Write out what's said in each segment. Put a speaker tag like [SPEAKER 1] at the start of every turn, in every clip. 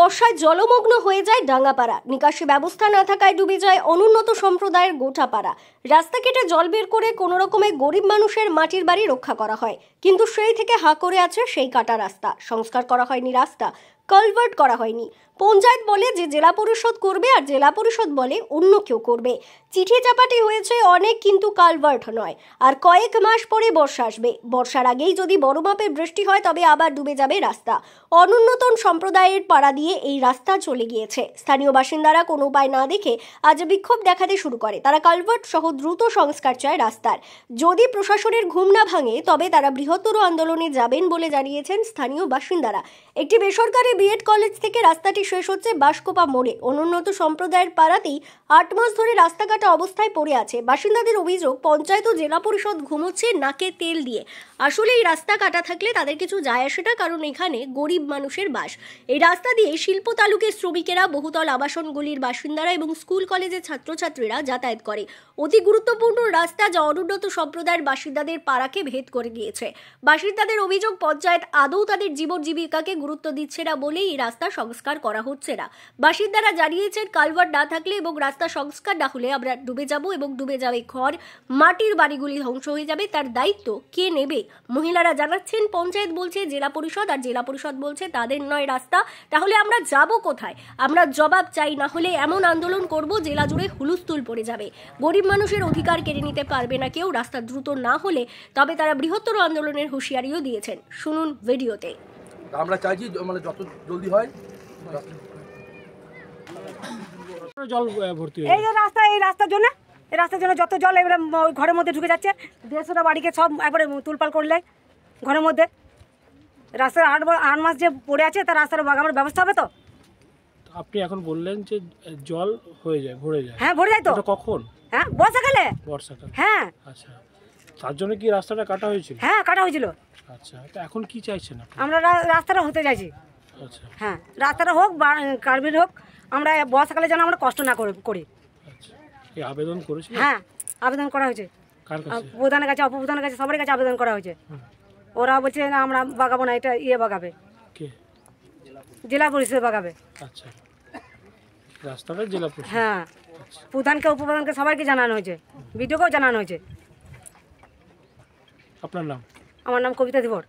[SPEAKER 1] বর্ষায় জলমগ্ন হয়ে যায় ডাঙ্গাপাড়া। নিকাশি ব্যবস্থা না থাকায় ডুবে যায় অনুন্নত সম্প্রদায়ের গোটাপাড়া। রাস্তা কেটে জল বের করে কোনো রকমে গরিব মানুষের মাটির বাড়ি রক্ষা করা হয়, কিন্তু সেই থেকে হা করে আছে সেই কাটা রাস্তা। সংস্কার করা হয়নি রাস্তা, কালভার্ট করা হয়নি। পঞ্চায়েত বলে যে জেলা পরিষদ করবে, আর জেলা পরিষদ বলে অন্য কেউ করবে। চিঠি চাপাটি হয়েছে অনেক, কিন্তু কালভার্ট নয়। আর কয়েক মাস পরে বর্ষা আসবে, বর্ষার আগেই যদি বড় মাপের বৃষ্টি হয় তবে আবার ডুবে যাবে রাস্তা। অনুন্নত সম্প্রদায়ের পাড়া দিয়ে এই রাস্তা চলে গিয়েছে। স্থানীয় বাসিন্দারা কোনো উপায় না দেখে আজ বিক্ষোভ দেখাতে শুরু করে। তারা কালভার্ট সহ দ্রুত সংস্কার চায় রাস্তার। যদি প্রশাসনের ঘুম না ভাঙে তবে তারা বৃহত্তর আন্দোলনে যাবেন বলে জানিয়েছেন স্থানীয় বাসিন্দারা। একটি বেসরকারি বিএড কলেজ থেকে রাস্তাটি শেষ হচ্ছে বাঁশকোপা মোড়ে। অনুন্নত সম্প্রদায়ের পাড়াতেই 8 মাস ধরে রাস্তা কাটা অবস্থায় পড়ে আছে। বাসিন্দাদের অভিযোগ, পঞ্চায়েত ও জেলা পরিষদ ঘুমোচ্ছে নাকে তেল দিয়ে। আসলে এই রাস্তা কাটা থাকলে তাদের কিছু যায় আসে না, কারণ এখানে গরিব মানুষের বাস। এই রাস্তা দিয়ে শিল্প তালুকের শ্রমিকেরা, বহুতল আবাসনগুলির বাসিন্দারা এবং স্কুল কলেজের ছাত্রছাত্রীরা যাতায়াত করে। অতি গুরুত্বপূর্ণ রাস্তা, যা অনুন্নত সম্প্রদায়ের বাসিন্দাদের পাড়াকে ভেদ করে দিয়েছে। বাসিন্দাদের অভিযোগ, পঞ্চায়েত আদৌ তাদের জীবন জীবিকাকে গুরুত্ব দিচ্ছে না বলেই এই রাস্তা সংস্কার করা হচ্ছে না। বাসিন্দারা জানিয়েছেন, কালভার্ট না থাকলে এবং রাস্তা সংস্কার না হলে আমরা ডুবে যাব এবং ডুবে যাবে ঘর, মাটির বাড়িগুলি ধ্বংস হয়ে যাবে। তার দায়িত্ব কে নেবে? মহিলারা জানাচ্ছেন, পঞ্চায়েত বলছে জেলা পরিষদ, আর জেলা পরিষদ বলছে তাদের নয় রাস্তা। তাহলে আমরা যাব কোথায়? আমরা জবাব চাই, না হলে এমন আন্দোলন করব জেলা জুড়ে হুলস্থুল পড়ে যাবে। গরিব মানুষের অধিকার কেড়ে নিতে পারবে না কেউ। রাস্তা দ্রুত না হলে তবে তারা বৃহত্তর আন্দোলনের হুঁশিয়ারিও দিয়েছেন। শুনুন ভিডিওতে।
[SPEAKER 2] আমরা চাইছি মানে যত জলদি হয়
[SPEAKER 3] জল ভর্তি
[SPEAKER 4] এই যে রাস্তা, এই রাস্তার জন্য যত জল এবারে ঘরের মধ্যে ঢুকে যাচ্ছে। 150টা বাড়িকে সব একবারে তুলপাল করলে ঘরের মধ্যে। রাস্তার 8 মাস যে পড়ে আছে, তার রাস্তার বাগানোর ব্যবস্থা হবে তো?
[SPEAKER 3] আপনি এখন বললেন যে জল হয়ে যায়, ভরে যায়।
[SPEAKER 4] হ্যাঁ, ভরে যায় তো।
[SPEAKER 3] কখন?
[SPEAKER 4] হ্যাঁ, বর্ষাকালে। হ্যাঁ।
[SPEAKER 3] আচ্ছা, তার জন্য কি রাস্তাটা কাটা হয়েছিল?
[SPEAKER 4] হ্যাঁ, কাটা হয়েছিল।
[SPEAKER 3] আচ্ছা, তো এখন কি চাইছেন আপনি?
[SPEAKER 4] আমরা রাস্তাটা হতে চাইছি।
[SPEAKER 3] আচ্ছা,
[SPEAKER 4] হ্যাঁ, রাস্তাটা হোক বা কার্বির হোক, আমরা বর্ষাকালে যেন আমরা কষ্ট না করি।
[SPEAKER 3] আচ্ছা, এই আবেদন করেছেন?
[SPEAKER 4] হ্যাঁ, আবেদন করা হয়েছে।
[SPEAKER 3] কার কাছে?
[SPEAKER 4] প্রধানের কাছে, উপপ্রধানের কাছে, সবার কাছে আবেদন করা হয়েছে। ওরা বলছে না, আমরা বাগাবো না, এটা বাগাবে,
[SPEAKER 3] কে?
[SPEAKER 4] জেলা পরিষদ বাগাবে।
[SPEAKER 3] আচ্ছা, রাস্তাটা জেলা পরিষদ?
[SPEAKER 4] হ্যাঁ, প্রধানকে, উপপ্রধানকে সবাইকে জানানো হয়েছে, ভিডিওকেও জানানো হয়েছে।
[SPEAKER 3] আপনার নাম?
[SPEAKER 4] আমার নাম কবিতা ধীবর।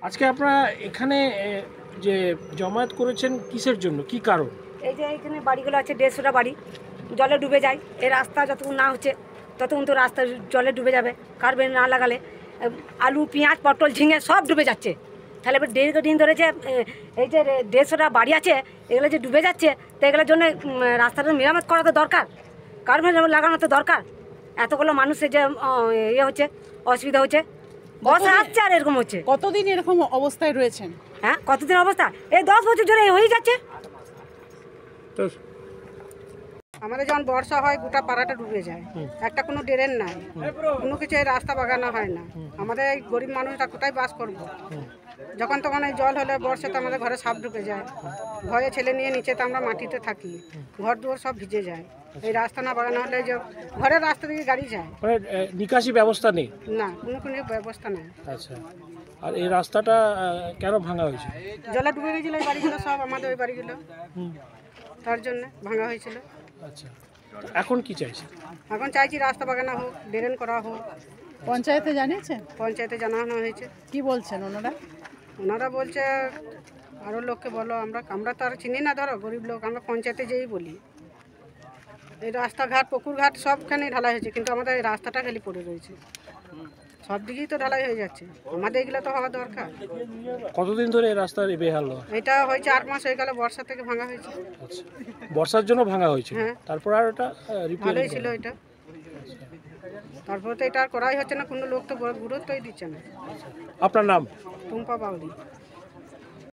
[SPEAKER 3] আজকে আপনারা এখানে যে জমায়েত করেছেন কিসের জন্য, কি কারণ?
[SPEAKER 4] এই যে এখানে বাড়িগুলো আছে, 150টা বাড়ি জলে ডুবে যায়। এই রাস্তা যতক্ষণ না হচ্ছে ততক্ষণ তো রাস্তা জলে ডুবে যাবে। কার্বেন না লাগালে আলু, পেঁয়াজ, পটল, ঝিঙে সব ডুবে যাচ্ছে। তাহলে এবার দীর্ঘদিন ধরে যে এই যে 150টা বাড়ি আছে, এগুলো যে ডুবে যাচ্ছে, তো এগুলোর জন্য রাস্তাটা মেরামত করা তো দরকার, কার্বেন লাগানো তো দরকার। এতগুলো মানুষের যে হচ্ছে, অসুবিধা হচ্ছে, বর্ষা আসছে আর এরকম হচ্ছে।
[SPEAKER 5] কতদিন এরকম অবস্থায় রয়েছেন?
[SPEAKER 4] হ্যাঁ, কতদিন অবস্থা? এই 10 বছর ধরে হয়ে যাচ্ছে।
[SPEAKER 3] তো
[SPEAKER 5] আমাদের যখন বর্ষা হয়, গোটা পাড়াটা ডুবে যায়। একটা কোনো ড্রেন নাই, কোনো কিছু, এই রাস্তা বাগানো হয় না। আমাদের এই গরিব মানুষরা কোথায় বাস করবো? যখন তখন এই জল হলে, বর্ষাতে আমাদের ঘরে সাপ ঢুকে যায়। ভয়ে ছেলে নিয়ে নিচে তো আমরা মাটিতে থাকি, ঘর দুয়ার সব ভিজে যায়। এই রাস্তা না বাগানো হলে যে ঘরের রাস্তা দিয়ে গাড়ি যায়
[SPEAKER 3] মানে নিকাশি ব্যবস্থা নেই?
[SPEAKER 5] না, কোনো ব্যবস্থা নেই।
[SPEAKER 3] আচ্ছা, আর এই রাস্তাটা কেন ভাঙা হয়েছে?
[SPEAKER 5] জলে ডুবে গেছিল এই বাড়িগুলো সব, আমাদের ওই বাড়িগুলো, তার জন্য ভাঙা হয়েছিল।
[SPEAKER 3] আচ্ছা, এখন কি চাইছে?
[SPEAKER 5] এখন চাইছি রাস্তা বাগানো হোক, ড্রেন করা হোক।
[SPEAKER 6] পঞ্চায়েতে জানিয়েছেন?
[SPEAKER 5] পঞ্চায়েতে জানানো হয়েছে।
[SPEAKER 6] কি বলছেন ওনারা?
[SPEAKER 5] ওনারা বলছে আরও লোককে বলো। আমরা তো আর চিনি না, ধরো গরিব লোক, আমরা পঞ্চায়েতে যেই বলি। এই রাস্তাঘাট, পুকুরঘাট সবখানে ঢালাই হয়েছে, কিন্তু আমাদের এই রাস্তাটা খালি পড়ে রয়েছে। সব দিকেই তো ঢালাই হয়ে যাচ্ছে, আমাদের এগুলো তো হওয়া দরকার।
[SPEAKER 3] কতদিন ধরে এই রাস্তার বেহাল?
[SPEAKER 5] এটা হয়েছে 8 মাস হয়ে গেল, বর্ষা থেকে ভাঙা হয়েছে।
[SPEAKER 3] আচ্ছা, বর্ষার জন্য ভাঙা হয়েছে?
[SPEAKER 5] হ্যাঁ।
[SPEAKER 3] তারপর আর এটা
[SPEAKER 5] ভালোই ছিল এটা, তারপর তো এটা আর করাই হচ্ছে না, কোনো লোক তো গুরুত্বই দিচ্ছে না।
[SPEAKER 3] আপনার নাম?
[SPEAKER 5] টুম্পা বাউরি।